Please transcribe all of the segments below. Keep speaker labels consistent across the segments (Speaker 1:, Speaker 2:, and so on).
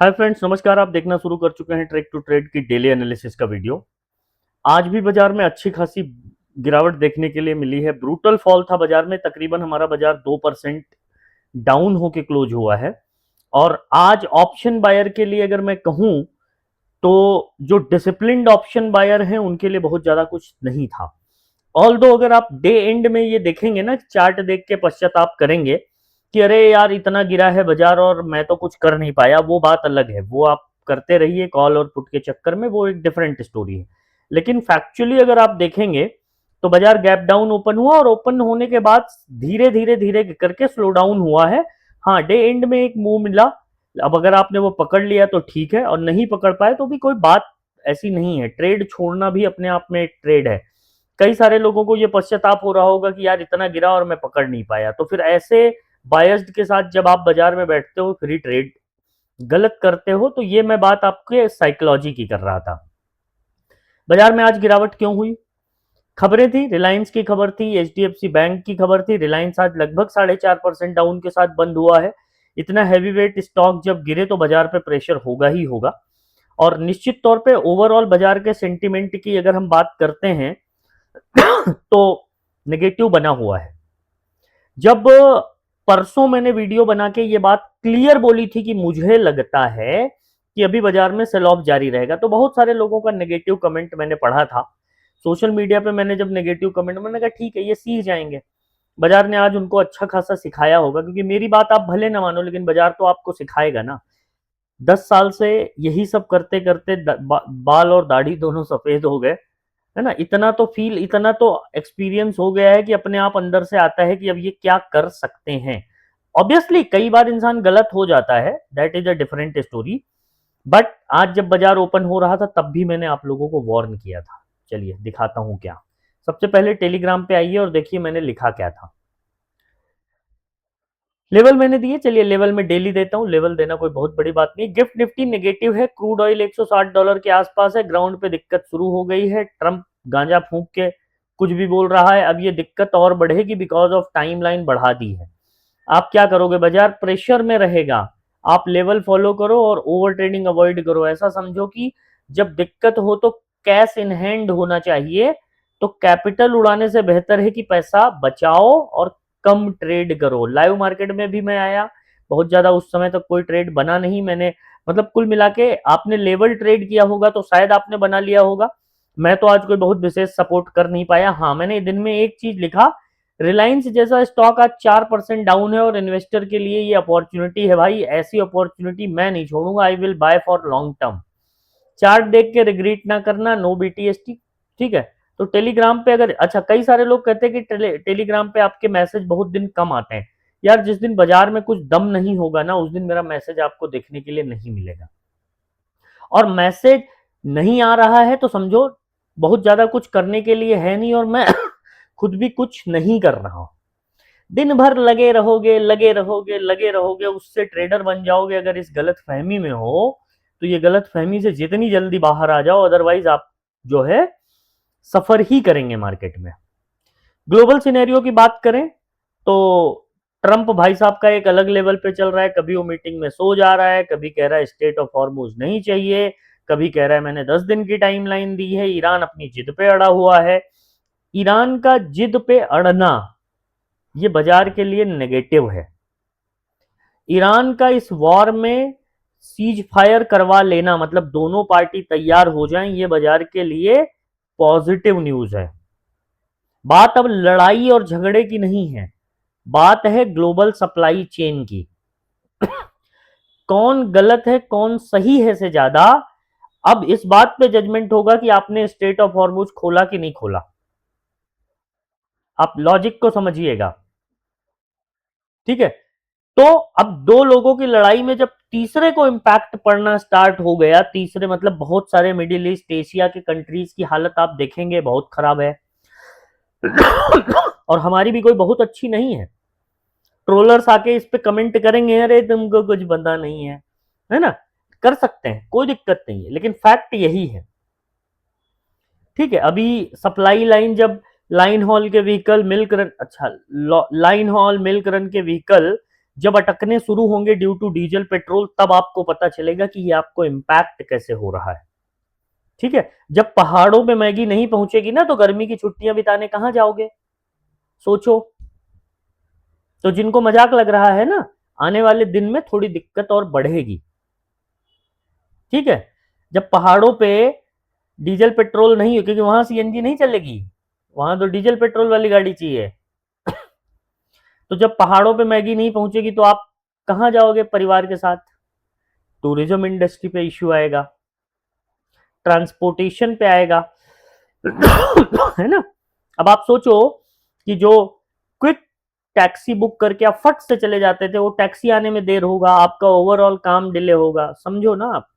Speaker 1: Hi friends, नमस्कार। आप देखना शुरू कर चुके हैं ट्रेड टू ट्रेड की डेली एनालिसिस का वीडियो। आज भी बाजार में अच्छी खासी गिरावट देखने के लिए मिली है। ब्रूटल फॉल था बाजार में, तकरीबन हमारा बाजार 2% डाउन होके क्लोज हुआ है। और आज ऑप्शन बायर के लिए अगर मैं कहूं तो जो डिसिप्लिन्ड ऑप्शन बायर हैं उनके लिए बहुत ज्यादा कुछ नहीं था। ऑल्दो अगर आप डे एंड में ये देखेंगे ना, चार्ट देख के पश्चाताप करेंगे कि अरे यार इतना गिरा है बाजार और मैं तो कुछ कर नहीं पाया, वो बात अलग है। वो आप करते रहिए कॉल और पुट के चक्कर में, वो एक डिफरेंट स्टोरी है। लेकिन फैक्चुअली अगर आप देखेंगे तो बाजार गैप डाउन ओपन हुआ और ओपन होने के बाद धीरे धीरे धीरे करके स्लो डाउन हुआ है। हाँ, डे एंड में एक मूव मिला। अब अगर आपने वो पकड़ लिया तो ठीक है, और नहीं पकड़ पाए तो भी कोई बात ऐसी नहीं है। ट्रेड छोड़ना भी अपने आप में एक ट्रेड है। कई सारे लोगों को ये पश्चाताप हो रहा होगा कि यार इतना गिरा और मैं पकड़ नहीं पाया। तो फिर ऐसे बायस्ड के साथ जब आप बाजार में बैठते हो, फ्री ट्रेड गलत करते हो, तो ये मैं बात आपके साइकोलॉजी की कर रहा था। बाजार में आज गिरावट क्यों हुई? खबरें थी, रिलायंस की खबर थी, एचडीएफसी बैंक की खबर थी। रिलायंस आज लगभग 4.5% डाउन के साथ बंद हुआ है। इतना हैवी वेट स्टॉक जब गिरे तो बाजार पे प्रेशर होगा ही होगा। और निश्चित तौर पे ओवरऑल बाजार के सेंटिमेंट की अगर हम बात करते हैं तो नेगेटिव बना हुआ है। जब परसों मैंने वीडियो बना के ये बात क्लियर बोली थी कि मुझे लगता है कि अभी बाजार में सेल ऑफ जारी रहेगा, तो बहुत सारे लोगों का नेगेटिव कमेंट मैंने पढ़ा था सोशल मीडिया पे। मैंने जब नेगेटिव कमेंट, मैंने कहा ठीक है ये सीख जाएंगे। बाजार ने आज उनको अच्छा खासा सिखाया होगा, क्योंकि मेरी बात आप भले ना मानो लेकिन बाजार तो आपको सिखाएगा ना। 10 साल से यही सब करते करते बाल और दाढ़ी दोनों सफेद हो गए, है ना। इतना तो फील, इतना तो एक्सपीरियंस हो गया है कि अपने आप अंदर से आता है कि अब ये क्या कर सकते हैं। ऑब्वियसली कई बार इंसान गलत हो जाता है, that is a different story. But आज जब बाजार ओपन हो रहा था तब भी मैंने आप लोगों को वार्न किया था। चलिए दिखाता हूं क्या। सबसे पहले टेलीग्राम पे आइए और देखिए मैंने लिखा क्या था। लेवल मैंने दिए, चलिए लेवल में डेली देता हूं। लेवल देना कोई बहुत बड़ी बात नहीं। गिफ्ट निफ्टी नेगेटिव है, क्रूड ऑयल $160 के आसपास है। ग्राउंड पे दिक्कत शुरू हो गई है। ट्रंप गांजा फूंक के कुछ भी बोल रहा है। अब ये दिक्कत और बढ़ेगी बिकॉज ऑफ टाइमलाइन बढ़ा दी है। आप क्या करोगे? बाजार प्रेशर में रहेगा। आप लेवल फॉलो करो और ओवर ट्रेडिंग अवॉइड करो। ऐसा समझो कि जब दिक्कत हो तो कैश इन हैंड होना चाहिए। तो कैपिटल उड़ाने से बेहतर है कि पैसा बचाओ और कम ट्रेड करो। लाइव मार्केट में भी मैं आया, बहुत ज्यादा उस समय तक कोई ट्रेड बना नहीं। मैंने मतलब कुल मिला के, आपने लेवल ट्रेड किया होगा तो शायद आपने बना लिया होगा। मैं तो आज कोई बहुत विशेष सपोर्ट कर नहीं पाया। हाँ, मैंने दिन में एक चीज लिखा, रिलायंस जैसा स्टॉक आज 4% डाउन है और इन्वेस्टर के लिए ये अपॉर्चुनिटी है। भाई ऐसी अपॉर्चुनिटी मैं नहीं छोड़ूंगा। I will buy for long term. Chart देख के रिग्रेट ना करना, नो बीटीएसटी। ठीक है। तो टेलीग्राम पे अगर, अच्छा कई सारे लोग कहते हैं कि टेलीग्राम पे आपके मैसेज बहुत दिन कम आते हैं। यार जिस दिन बाजार में कुछ दम नहीं होगा ना, उस दिन मेरा मैसेज आपको देखने के लिए नहीं मिलेगा। और मैसेज नहीं आ रहा है तो समझो बहुत ज्यादा कुछ करने के लिए है नहीं, और मैं खुद भी कुछ नहीं कर रहा हूं। दिन भर लगे रहोगे लगे रहोगे लगे रहोगे, उससे ट्रेडर बन जाओगे अगर इस गलत फहमी में हो। तो ये गलत फहमी से जितनी जल्दी बाहर आ जाओ, अदरवाइज आप जो है सफर ही करेंगे मार्केट में। ग्लोबल सिनेरियो की बात करें तो ट्रंप भाई साहब का एक अलग लेवल पे चल रहा है। कभी वो मीटिंग में सो जा रहा है, कभी कह रहा है स्टेट ऑफ हॉर्मुज नहीं चाहिए, कभी कह रहा है मैंने 10 दिन की टाइमलाइन दी है। ईरान अपनी जिद पे अड़ा हुआ है। ईरान का जिद पे अड़ना ये बाजार के लिए नेगेटिव है। ईरान का इस वॉर में सीज फायर करवा लेना, मतलब दोनों पार्टी तैयार हो जाएं, ये बाजार के लिए पॉजिटिव न्यूज है। बात अब लड़ाई और झगड़े की नहीं है, बात है ग्लोबल सप्लाई चेन की। कौन गलत है कौन सही है से ज्यादा अब इस बात पे जजमेंट होगा कि आपने स्टेट ऑफ हॉर्मुज खोला कि नहीं खोला। आप लॉजिक को समझिएगा। ठीक है। तो अब दो लोगों की लड़ाई में जब तीसरे को इंपैक्ट पड़ना स्टार्ट हो गया, तीसरे मतलब बहुत सारे मिडिल ईस्ट एशिया के कंट्रीज की हालत आप देखेंगे बहुत खराब है। और हमारी भी कोई बहुत अच्छी नहीं है। ट्रोलर्स आके इस पे कमेंट करेंगे अरे तुमको कुछ पता नहीं है ना। कर सकते हैं, कोई दिक्कत नहीं है, लेकिन फैक्ट यही है। ठीक है। अभी सप्लाई लाइन जब लाइन हॉल के व्हीकल मिल्क रन, अच्छा लाइन हॉल मिल्क रन के व्हीकल जब अटकने शुरू होंगे ड्यू टू डीजल पेट्रोल, तब आपको पता चलेगा कि ये आपको इम्पैक्ट कैसे हो रहा है। ठीक है, जब पहाड़ों पे मैगी नहीं पहुंचेगी ना, तो गर्मी की छुट्टियां बिताने कहां जाओगे, सोचो। तो जिनको मजाक लग रहा है ना, आने वाले दिन में थोड़ी दिक्कत और बढ़ेगी। ठीक है, जब पहाड़ों पे डीजल पेट्रोल नहीं हो, क्योंकि वहां सीएनजी नहीं चलेगी, वहां तो डीजल पेट्रोल वाली गाड़ी चाहिए। तो जब पहाड़ों पे मैगी नहीं पहुंचेगी तो आप कहां जाओगे परिवार के साथ? टूरिज्म इंडस्ट्री पे इश्यू आएगा, ट्रांसपोर्टेशन पे आएगा, है ना। अब आप सोचो कि जो क्विक टैक्सी बुक करके आप फट से चले जाते थे, वो टैक्सी आने में देर होगा, आपका ओवरऑल काम डिले होगा, समझो ना आप।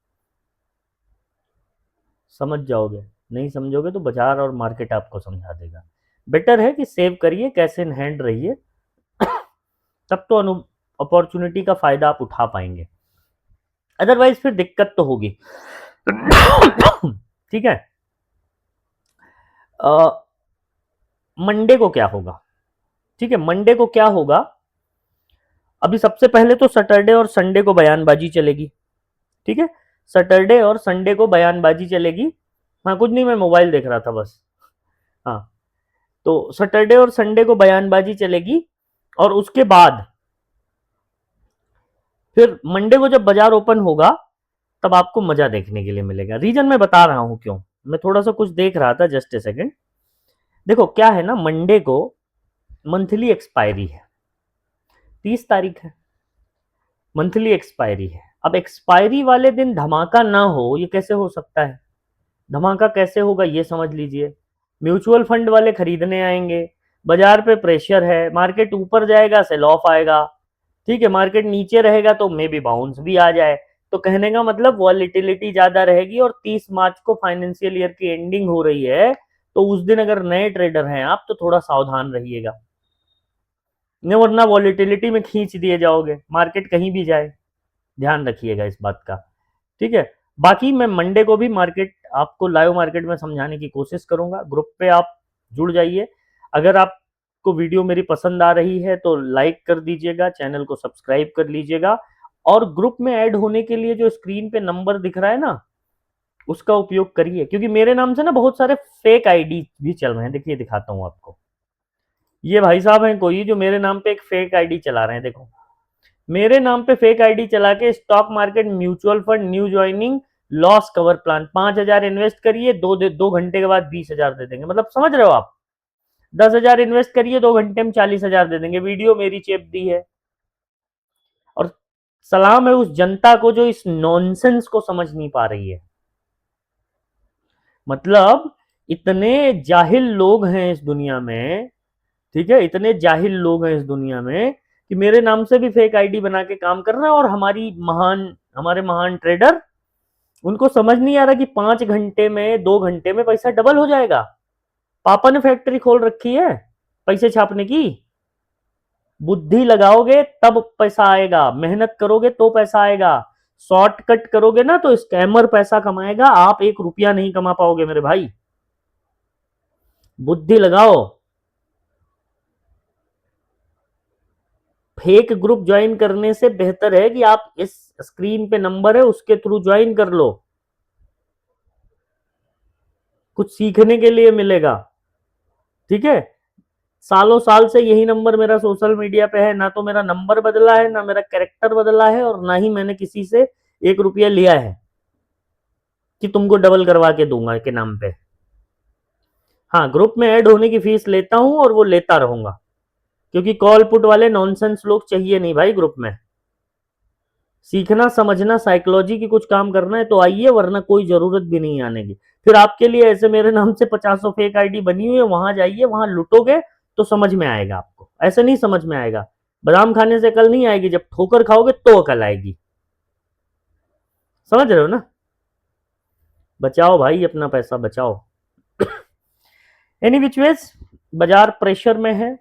Speaker 1: समझ जाओगे, नहीं समझोगे तो बाजार और मार्केट आपको समझा देगा। बेटर है कि सेव करिए, कैश इन हैंड रहिए, तब तो अपॉर्चुनिटी का फायदा आप उठा पाएंगे, अदरवाइज फिर दिक्कत तो होगी। ठीक है, मंडे को क्या होगा? ठीक है, मंडे को क्या होगा? अभी सबसे पहले तो सैटरडे और संडे को बयानबाजी चलेगी। ठीक है, सैटरडे और संडे को बयानबाजी चलेगी। हाँ, कुछ नहीं, मैं मोबाइल देख रहा था बस। हाँ, तो सैटरडे और संडे को बयानबाजी चलेगी, और उसके बाद फिर मंडे को जब बाजार ओपन होगा, तब आपको मजा देखने के लिए मिलेगा। रीजन मैं बता रहा हूं क्यों। मैं थोड़ा सा कुछ देख रहा था, जस्ट ए सेकेंड। देखो क्या है ना, मंडे को मंथली एक्सपायरी है, 30 तारीख है, मंथली एक्सपायरी है। अब एक्सपायरी वाले दिन धमाका ना हो, ये कैसे हो सकता है? धमाका कैसे होगा ये समझ लीजिए। म्यूचुअल फंड वाले खरीदने आएंगे, बाजार पे प्रेशर है, मार्केट ऊपर जाएगा सेल ऑफ आएगा, ठीक है, मार्केट नीचे रहेगा तो मे बी बाउंस भी आ जाए। तो कहने का मतलब वॉलिटिलिटी ज्यादा रहेगी, और 30 मार्च को फाइनेंशियल ईयर की एंडिंग हो रही है, तो उस दिन अगर नए ट्रेडर हैं आप, तो थोड़ा सावधान रहिएगा, नहीं वरना वॉलिटिलिटी में खींच दिए जाओगे, मार्केट कहीं भी जाए। ध्यान रखिएगा इस बात का। ठीक है, बाकी मैं मंडे को भी मार्केट आपको लाइव मार्केट में समझाने की कोशिश करूंगा। ग्रुप पे आप जुड़ जाइए। अगर आपको वीडियो मेरी पसंद आ रही है तो लाइक कर दीजिएगा, चैनल को सब्सक्राइब कर लीजिएगा, और ग्रुप में ऐड होने के लिए जो स्क्रीन पे नंबर दिख रहा है ना, उसका उपयोग करिए, क्योंकि मेरे नाम से ना बहुत सारे फेक आईडी भी चल रहे हैं। देखिए, दिखाता हूं आपको। ये भाई साहब हैं कोई जो मेरे नाम पे एक फेक आईडी चला रहे हैं। देखो, मेरे नाम पे फेक आईडी चला के stock market mutual fund new joining loss cover plan 5,000 invest करिए, 2 घंटे के बाद 20,000 दे देंगे। मतलब समझ रहे हो आप, 10,000 इन्वेस्ट करिए, 2 घंटे में 40,000 दे देंगे। वीडियो मेरी चेप दी है। और सलाम है उस जनता को जो इस नॉनसेंस को समझ नहीं पा रही है। मतलब इतने जाहिल लोग हैं इस दुनिया में, ठीक है, इतने जाहिल लोग हैं इस दुनिया में कि मेरे नाम से भी फेक आईडी बना के काम कर रहे हैं। और हमारे महान ट्रेडर, उनको समझ नहीं आ रहा कि 5 घंटे में 2 घंटे में पैसा डबल हो जाएगा। पापा ने फैक्ट्री खोल रखी है पैसे छापने की। बुद्धि लगाओगे तब पैसा आएगा, मेहनत करोगे तो पैसा आएगा। शॉर्टकट करोगे ना तो स्कैमर पैसा कमाएगा, आप 1 रुपया नहीं कमा पाओगे मेरे भाई। बुद्धि लगाओ। फेक ग्रुप ज्वाइन करने से बेहतर है कि आप इस स्क्रीन पे नंबर है उसके थ्रू ज्वाइन कर लो, कुछ सीखने के लिए मिलेगा। ठीक है, सालों साल से यही नंबर मेरा सोशल मीडिया पे है, ना तो मेरा नंबर बदला है, ना मेरा कैरेक्टर बदला है, और ना ही मैंने किसी से 1 रुपया लिया है कि तुमको डबल करवा के दूंगा के नाम पे। हाँ, ग्रुप में ऐड होने की फीस लेता हूं और वो लेता रहूंगा, क्योंकि कॉल पुट वाले नॉनसेंस लोग चाहिए नहीं भाई ग्रुप में। सीखना समझना साइकोलॉजी की कुछ काम करना है तो आइए, वरना कोई जरूरत भी नहीं आने की। फिर आपके लिए ऐसे मेरे नाम से 50 फेक आईडी बनी हुई है, वहां जाइए, वहां लुटोगे तो समझ में आएगा आपको। ऐसे नहीं समझ में आएगा। बादाम खाने से अकल नहीं आएगी, जब ठोकर खाओगे तो अकल आएगी। समझ रहे हो ना। बचाओ भाई, अपना पैसा बचाओ। एनी विच वेज, बाजार प्रेशर में है।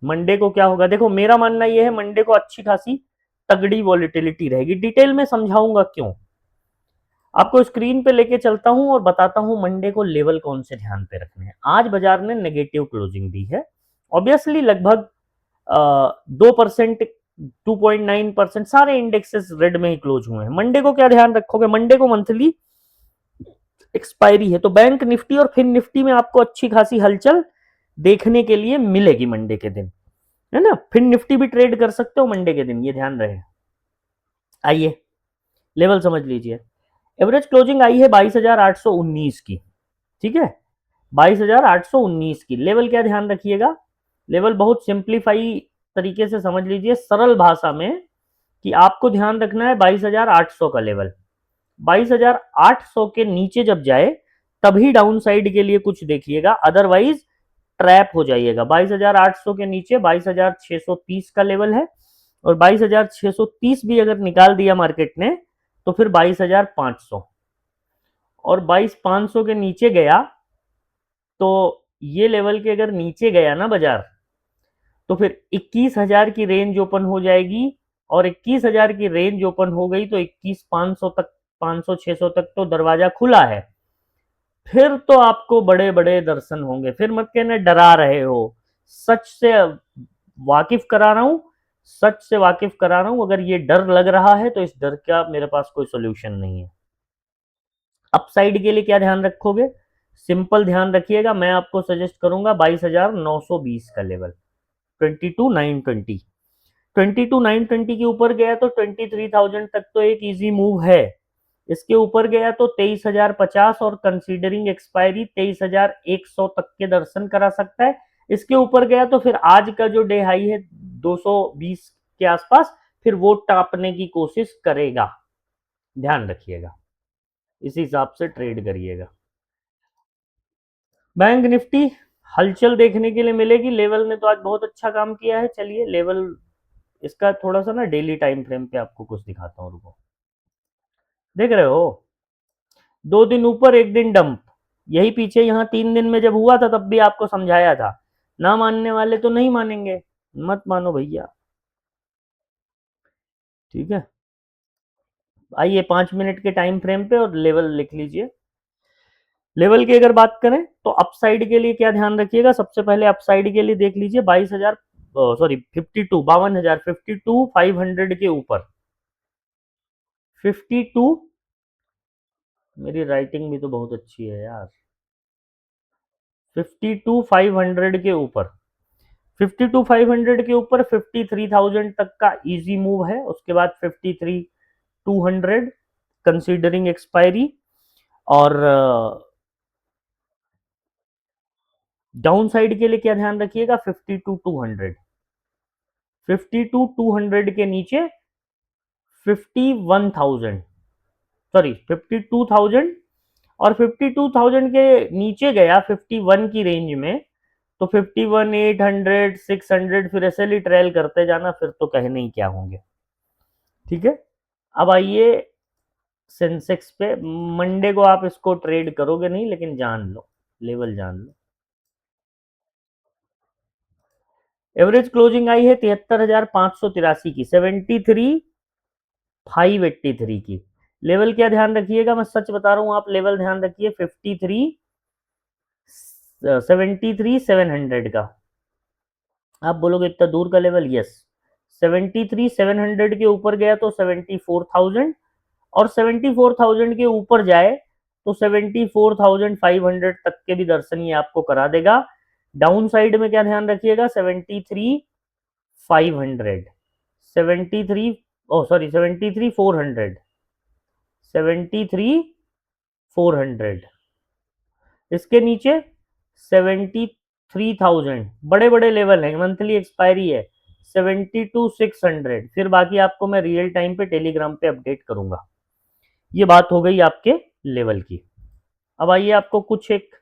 Speaker 1: मंडे को क्या होगा? देखो, मेरा मानना यह है मंडे को अच्छी खासी तगड़ी वॉलिटिलिटी रहेगी। डिटेल में समझाऊंगा क्यों। आपको स्क्रीन पे लेके चलता हूं और बताता हूं मंडे को लेवल कौन से ध्यान पे रखने हैं। आज बाजार ने नेगेटिव क्लोजिंग दी है, ऑब्वियसली लगभग 2% 2.9%, सारे इंडेक्सेस रेड में ही क्लोज हुए हैं। मंडे को क्या ध्यान रखोगे, मंडे को मंथली एक्सपायरी है, तो बैंक निफ्टी और फिन निफ्टी में आपको अच्छी खासी हलचल देखने के लिए मिलेगी मंडे के दिन, है ना। फिन निफ्टी भी ट्रेड कर सकते हो मंडे के दिन, ये ध्यान रहे। आइए लेवल समझ लीजिए। एवरेज क्लोजिंग आई है 22,819 की, ठीक है, 22,819 की। लेवल क्या ध्यान रखिएगा, लेवल बहुत सिंप्लीफाई तरीके से समझ लीजिए, सरल भाषा में, कि आपको ध्यान रखना है 22,800 का लेवल। 22,800 के नीचे जब जाए तभी डाउन साइड के लिए कुछ देखिएगा, अदरवाइज ट्रैप हो जाइएगा। 22,800 के नीचे 22,630 का लेवल है, और 22,630 भी अगर निकाल दिया मार्केट ने तो फिर 22,500, और 22,500 के नीचे गया तो ये लेवल के अगर नीचे गया ना बाजार, तो फिर 21,000 की रेंज ओपन हो जाएगी, और 21,000 की रेंज ओपन हो गई तो 21,500 तक, 500-600 तक तो दरवाजा खुला है। फिर तो आपको बड़े बड़े दर्शन होंगे। फिर मत कहना डरा रहे हो, सच से वाकिफ करा रहा हूं, सच से वाकिफ करा रहा हूं। अगर ये डर लग रहा है तो इस डर का मेरे पास कोई सोल्यूशन नहीं है। अपसाइड के लिए क्या ध्यान रखोगे, सिंपल ध्यान रखिएगा, मैं आपको सजेस्ट करूंगा 22,920 का लेवल, 22,920। 22,920 के ऊपर गया तो 23,000 तक तो एक इजी मूव है। इसके ऊपर गया तो 23,050, और कंसीडरिंग एक्सपायरी 23,100 तक के दर्शन करा सकता है। इसके ऊपर गया तो फिर आज का जो डे हाई है 220 के आसपास, फिर वो टापने की कोशिश करेगा, ध्यान रखिएगा, इसी हिसाब से ट्रेड करिएगा। बैंक निफ्टी हलचल देखने के लिए मिलेगी, लेवल ने तो आज बहुत अच्छा काम किया है। चलिए लेवल इसका थोड़ा सा ना डेली टाइम फ्रेम पे आपको कुछ दिखाता हूँ, रुको। देख रहे हो, 2 दिन ऊपर 1 दिन डंप, यही पीछे यहाँ 3 दिन में जब हुआ था तब भी आपको समझाया था। ना मानने वाले तो नहीं मानेंगे, मत मानो भैया, ठीक है। आइए 5 मिनट के टाइम फ्रेम पे और लेवल लिख लीजिए। लेवल की अगर बात करें तो अपसाइड के लिए क्या ध्यान रखिएगा, सबसे पहले अपसाइड के लिए देख लीजिए 22,000, सॉरी 52, 52,000, 52,500 के ऊपर, 52, मेरी राइटिंग भी तो बहुत अच्छी है यार, 52,500 के ऊपर, 52,500 के ऊपर 53,000 तक का इजी मूव है। उसके बाद 53,200 कंसीडरिंग एक्सपायरी, और डाउन साइड के लिए क्या ध्यान रखिएगा, 52,200, 52,200 के नीचे 51,000, सॉरी 52,000, और 52,000 के नीचे गया 51 की रेंज में तो 51,800, 600, फिर ऐसे ही ट्रेल करते जाना, फिर तो कहने ही क्या होंगे, ठीक है। अब आइए सेंसेक्स पे, मंडे को आप इसको ट्रेड करोगे नहीं, लेकिन जान लो, लेवल जान लो। एवरेज क्लोजिंग आई है 73,583 की, 73,583 की। लेवल क्या ध्यान रखिएगा, मैं सच बता रहा हूं, आप लेवल ध्यान रखिए, 73,700 का। आप बोलोगे इतना दूर का लेवल, यस, 73,700 के ऊपर गया तो 74,000, और 74,000 के ऊपर जाए तो 74,500 तक के भी दर्शन ये आपको करा देगा। डाउन साइड में क्या ध्यान रखिएगा, 73,500, 73, ओ सॉरी 73,400, 73,400, इसके नीचे 73,000, बड़े बड़े लेवल हैं, मंथली एक्सपायरी है 72,600। फिर बाकी आपको मैं रियल टाइम पे टेलीग्राम पे अपडेट करूंगा। ये बात हो गई आपके लेवल की। अब आइए आपको कुछ एक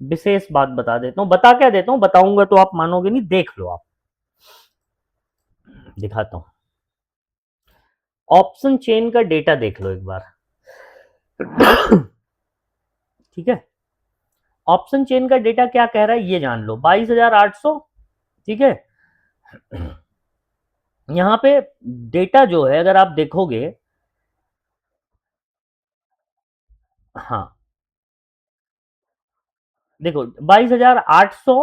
Speaker 1: विशेष बात बता देता हूँ, बता क्या देता हूँ, बताऊंगा तो आप मानोगे नहीं, देख लो आप, दिखाता हूँ। ऑप्शन चेन का डेटा देख लो एक बार, ठीक है। ऑप्शन चेन का डेटा क्या कह रहा है ये जान लो, 22,800, ठीक है। यहाँ पे डेटा जो है अगर आप देखोगे, हाँ देखो 22,800,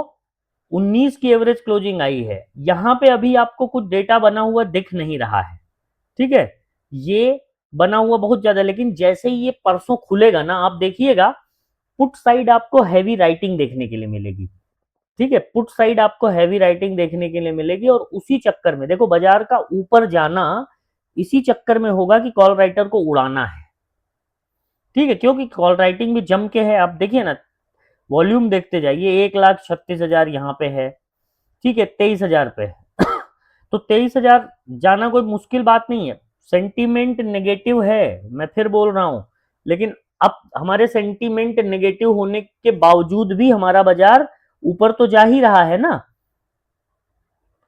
Speaker 1: 19 की एवरेज क्लोजिंग आई है। यहां पे अभी आपको कुछ डेटा बना हुआ दिख नहीं रहा है, ठीक है, ये बना हुआ बहुत ज्यादा, लेकिन जैसे ही ये परसों खुलेगा ना, आप देखिएगा पुट साइड आपको हैवी राइटिंग देखने के लिए मिलेगी, ठीक है, पुट साइड आपको हैवी राइटिंग देखने के लिए मिलेगी। और उसी चक्कर में देखो बाजार का ऊपर जाना इसी चक्कर में होगा कि कॉल राइटर को उड़ाना है, ठीक है, क्योंकि कॉल राइटिंग भी जम के है। आप देखिए ना, वॉल्यूम देखते जाइए, 1,36,000 यहाँ पे है, ठीक है, 23,000 पे तो 23,000 जाना कोई मुश्किल बात नहीं है। सेंटीमेंट नेगेटिव है, मैं फिर बोल रहा हूं, लेकिन अब हमारे सेंटीमेंट नेगेटिव होने के बावजूद भी हमारा बाजार ऊपर तो जा ही रहा है ना,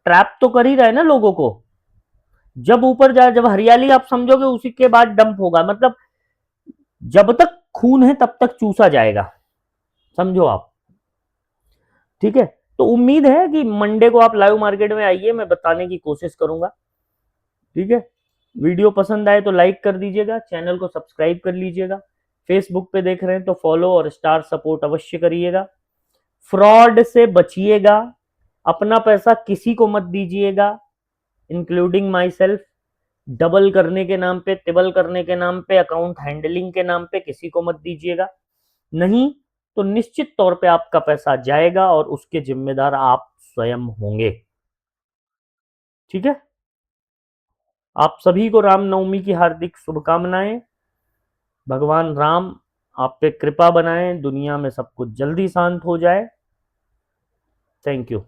Speaker 1: ट्रैप तो कर ही रहा है ना लोगों को। जब ऊपर जा, जब हरियाली आप समझोगे उसी के बाद डंप होगा, मतलब जब तक खून है तब तक चूसा जाएगा, समझो आप, ठीक है। तो उम्मीद है कि मंडे को आप लाइव मार्केट में आइए, मैं बताने की कोशिश करूंगा, ठीक है। वीडियो पसंद आए तो लाइक कर दीजिएगा, चैनल को सब्सक्राइब कर लीजिएगा, फेसबुक पे देख रहे हैं तो फॉलो और स्टार सपोर्ट अवश्य करिएगा। फ्रॉड से बचिएगा, अपना पैसा किसी को मत दीजिएगा, इंक्लूडिंग माई सेल्फ। डबल करने के नाम पे, टिबल करने के नाम पे, अकाउंट हैंडलिंग के नाम पे किसी को मत दीजिएगा, नहीं तो निश्चित तौर पे आपका पैसा जाएगा और उसके जिम्मेदार आप स्वयं होंगे, ठीक है। आप सभी को रामनवमी की हार्दिक शुभकामनाएं। भगवान राम आप पे कृपा बनाएं, दुनिया में सब कुछ जल्दी शांत हो जाए। Thank you.